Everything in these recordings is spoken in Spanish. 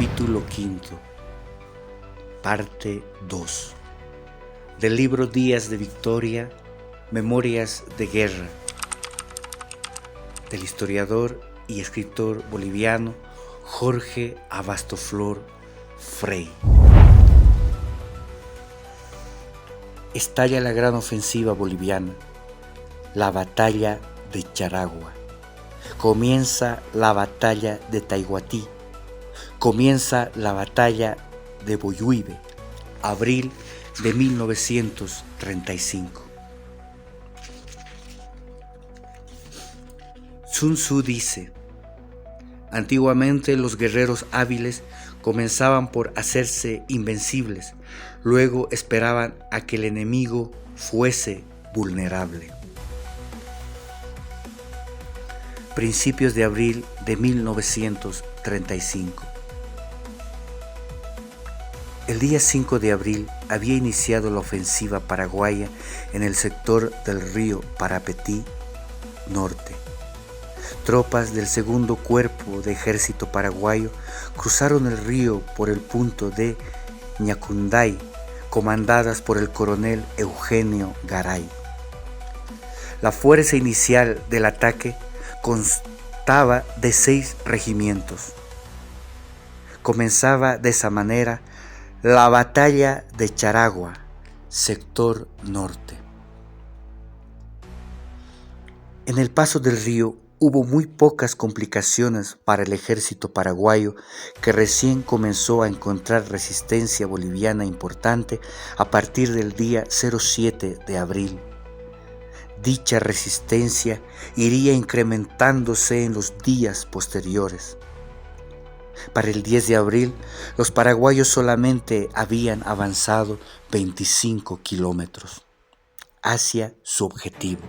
Capítulo quinto, parte 2, del libro Días de Victoria, Memorias de Guerra, del historiador y escritor boliviano Jorge Abastoflor Frey. Estalla la gran ofensiva boliviana, la batalla de Charagua. Comienza la batalla de Taiguatí. Comienza la batalla de Boyuibe, abril de 1935. Sun Tzu dice: antiguamente los guerreros hábiles comenzaban por hacerse invencibles, luego esperaban a que el enemigo fuese vulnerable. Principios de abril de 1935. El día 5 de abril había iniciado la ofensiva paraguaya en el sector del río Parapetí Norte. Tropas del segundo cuerpo de ejército paraguayo cruzaron el río por el punto de Ñacunday, comandadas por el coronel Eugenio Garay. La fuerza inicial del ataque constaba de 6 regimientos. Comenzaba de esa manera la batalla de Charagua, sector norte. En el paso del río hubo muy pocas complicaciones para el ejército paraguayo, que recién comenzó a encontrar resistencia boliviana importante a partir del día 07 de abril. Dicha resistencia iría incrementándose en los días posteriores. Para el 10 de abril, los paraguayos solamente habían avanzado 25 kilómetros hacia su objetivo,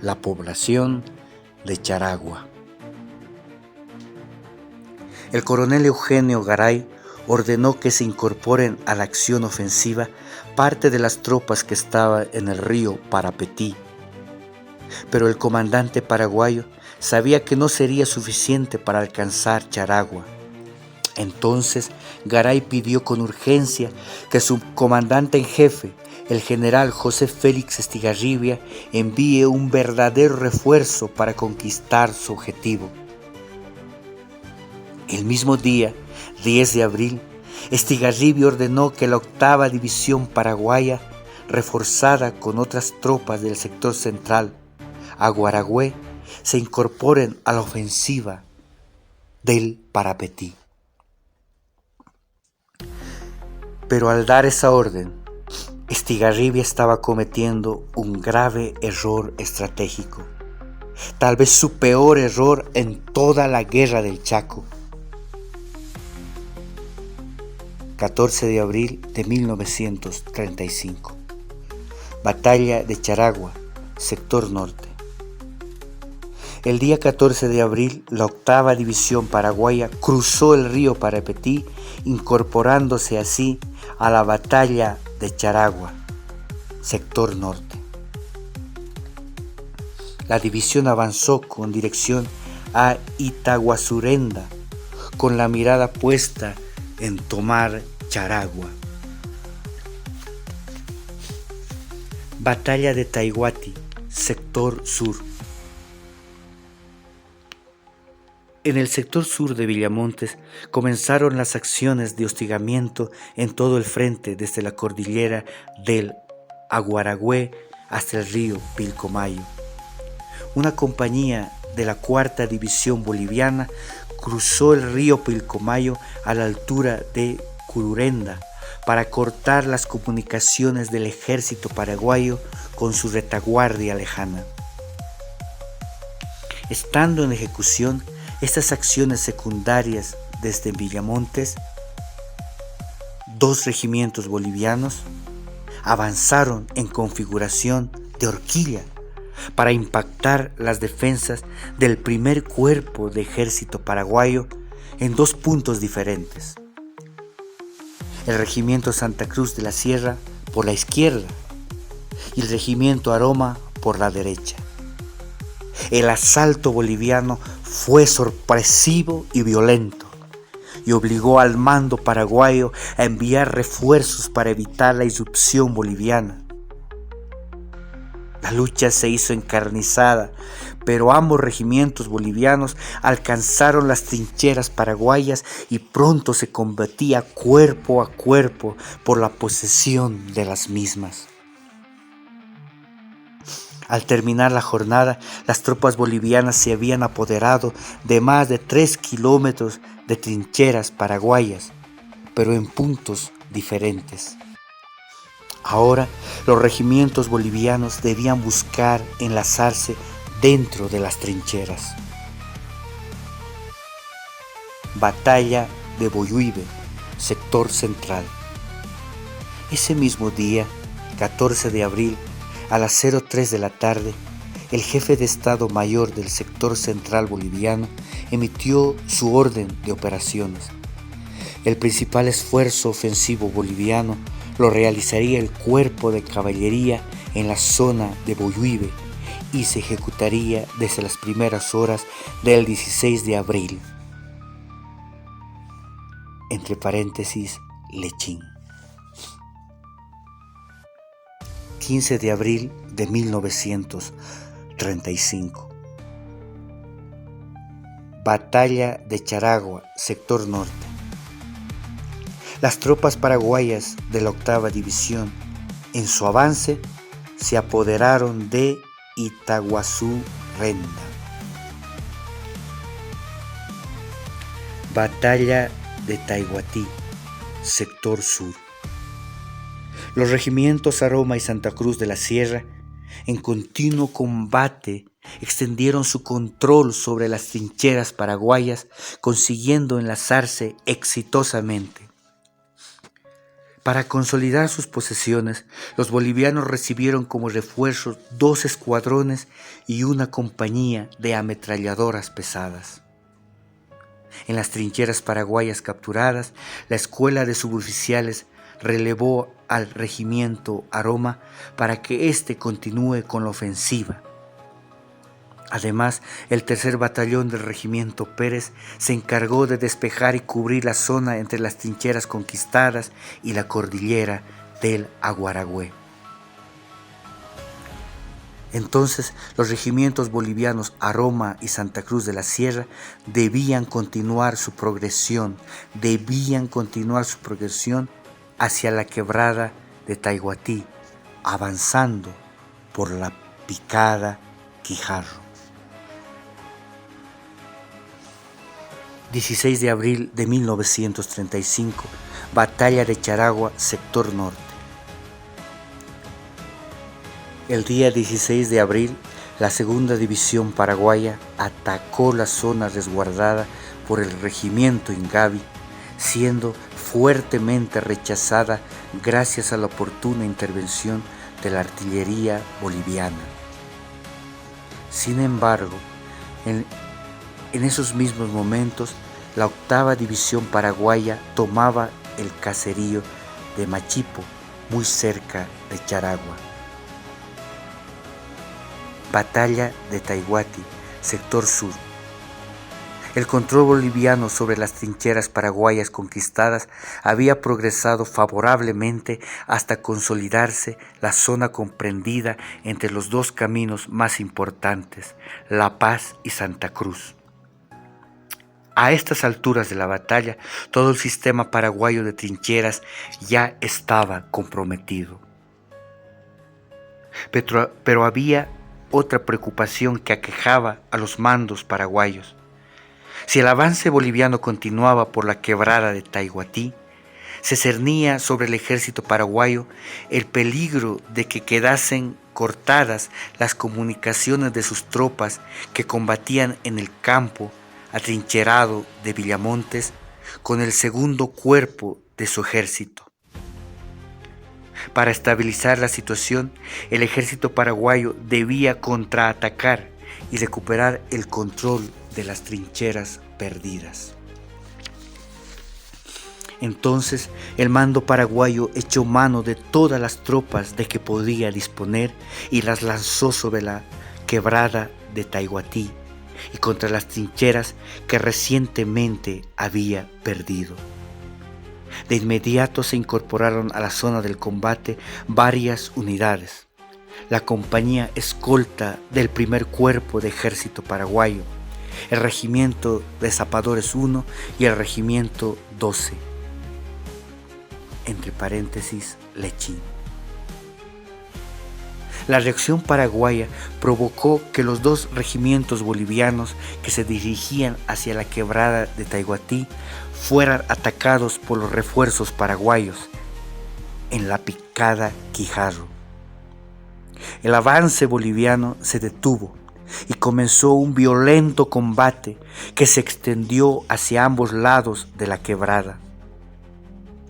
la población de Charagua. El coronel Eugenio Garay ordenó que se incorporen a la acción ofensiva parte de las tropas que estaban en el río Parapetí, pero el comandante paraguayo sabía que no sería suficiente para alcanzar Charagua. Entonces Garay pidió con urgencia que su comandante en jefe, el general José Félix Estigarribia, envíe un verdadero refuerzo para conquistar su objetivo. El mismo día, 10 de abril, Estigarribia ordenó que la 8ª División Paraguaya, reforzada con otras tropas del sector central, Aguaragüe, se incorporen a la ofensiva del Parapetí. Pero al dar esa orden, Estigarribia estaba cometiendo un grave error estratégico, tal vez su peor error en toda la guerra del Chaco. 14 de abril de 1935. Batalla de Charagua, sector norte. El día 14 de abril, la 8ª División Paraguaya cruzó el río Parapetí, incorporándose así a la batalla de Charagua, sector norte. La división avanzó con dirección a Itaguazurenda, con la mirada puesta en tomar Charagua. Batalla de Taiguatí, sector sur. En el sector sur de Villamontes comenzaron las acciones de hostigamiento en todo el frente, desde la cordillera del Aguaragüe hasta el río Pilcomayo. Una compañía de la 4ª División Boliviana cruzó el río Pilcomayo a la altura de Cururenda para cortar las comunicaciones del ejército paraguayo con su retaguardia lejana. Estando en ejecución estas acciones secundarias desde Villamontes, 2 regimientos bolivianos avanzaron en configuración de horquilla para impactar las defensas del primer cuerpo de ejército paraguayo en 2 puntos diferentes. El regimiento Santa Cruz de la Sierra por la izquierda y el regimiento Aroma por la derecha. El asalto boliviano fue sorpresivo y violento. y obligó al mando paraguayo a enviar refuerzos para evitar la irrupción boliviana. La lucha se hizo encarnizada, pero ambos regimientos bolivianos alcanzaron las trincheras paraguayas y pronto se combatía cuerpo a cuerpo por la posesión de las mismas. Al terminar la jornada, las tropas bolivianas se habían apoderado de más de 3 kilómetros de trincheras paraguayas, pero en puntos diferentes. Ahora, los regimientos bolivianos debían buscar enlazarse dentro de las trincheras. Batalla de Boyuibe, sector central. Ese mismo día, 14 de abril, a las 03 de la tarde, el jefe de Estado Mayor del sector central boliviano emitió su orden de operaciones. El principal esfuerzo ofensivo boliviano lo realizaría el cuerpo de caballería en la zona de Boyuibe y se ejecutaría desde las primeras horas del 16 de abril. Entre paréntesis, Lechín. 15 de abril de 1935. Batalla de Charagua, sector norte. Las tropas paraguayas de la 8ª División, en su avance, se apoderaron de Itaguazú-Renda. Batalla de Taiguatí, sector sur. Los regimientos Aroma y Santa Cruz de la Sierra, en continuo combate, extendieron su control sobre las trincheras paraguayas, consiguiendo enlazarse exitosamente. Para consolidar sus posesiones, los bolivianos recibieron como refuerzos 2 escuadrones y una compañía de ametralladoras pesadas. En las trincheras paraguayas capturadas, la escuela de suboficiales relevó al regimiento Aroma para que éste continúe con la ofensiva. Además, el 3er batallón del regimiento Pérez se encargó de despejar y cubrir la zona entre las trincheras conquistadas y la cordillera del Aguaragüe. Entonces, los regimientos bolivianos Aroma y Santa Cruz de la Sierra debían continuar su progresión hacia la quebrada de Taiguatí, avanzando por la picada Quijarro. 16 de abril de 1935, Batalla de Charagua, sector norte. El día 16 de abril, la 2ª División Paraguaya atacó la zona resguardada por el regimiento Ingavi, siendo fuertemente rechazada gracias a la oportuna intervención de la artillería boliviana. Sin embargo, en esos mismos momentos, la 8ª División Paraguaya tomaba el caserío de Machipo, muy cerca de Charagua. Batalla de Taiguatí, sector sur. El control boliviano sobre las trincheras paraguayas conquistadas había progresado favorablemente hasta consolidarse la zona comprendida entre los 2 caminos más importantes, La Paz y Santa Cruz. A estas alturas de la batalla, todo el sistema paraguayo de trincheras ya estaba comprometido. Pero había otra preocupación que aquejaba a los mandos paraguayos. Si el avance boliviano continuaba por la quebrada de Taiguatí, se cernía sobre el ejército paraguayo el peligro de que quedasen cortadas las comunicaciones de sus tropas que combatían en el campo atrincherado de Villamontes con el 2º cuerpo de su ejército. Para estabilizar la situación, el ejército paraguayo debía contraatacar y recuperar el control de las trincheras perdidas. Entonces, el mando paraguayo echó mano de todas las tropas de que podía disponer y las lanzó sobre la quebrada de Taiguatí, y contra las trincheras que recientemente había perdido. De inmediato se incorporaron a la zona del combate varias unidades: la compañía escolta del primer cuerpo de ejército paraguayo, el regimiento de zapadores 1 y el regimiento 12, entre paréntesis Lechín. La reacción paraguaya provocó que los dos regimientos bolivianos que se dirigían hacia la quebrada de Taiguatí fueran atacados por los refuerzos paraguayos en la picada Quijarro. El avance boliviano se detuvo y comenzó un violento combate que se extendió hacia ambos lados de la quebrada.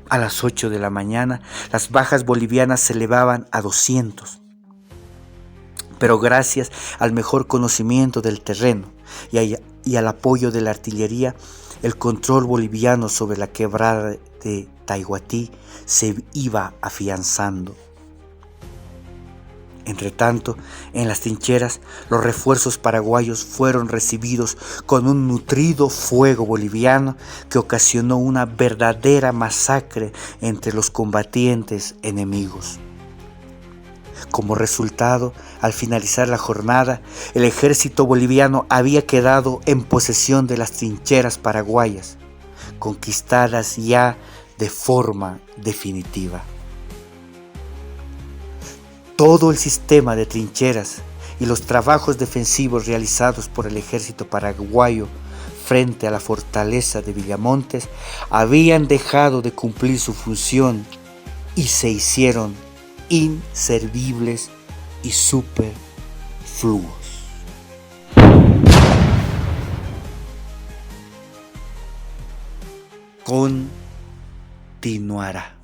A las 8 de la mañana, las bajas bolivianas se elevaban a 200. Pero gracias al mejor conocimiento del terreno y al apoyo de la artillería, el control boliviano sobre la quebrada de Taiguatí se iba afianzando. Entretanto, en las trincheras, los refuerzos paraguayos fueron recibidos con un nutrido fuego boliviano que ocasionó una verdadera masacre entre los combatientes enemigos. Como resultado, al finalizar la jornada, el ejército boliviano había quedado en posesión de las trincheras paraguayas, conquistadas ya de forma definitiva. Todo el sistema de trincheras y los trabajos defensivos realizados por el ejército paraguayo frente a la fortaleza de Villamontes habían dejado de cumplir su función y se hicieron inservibles y superfluos. Continuará.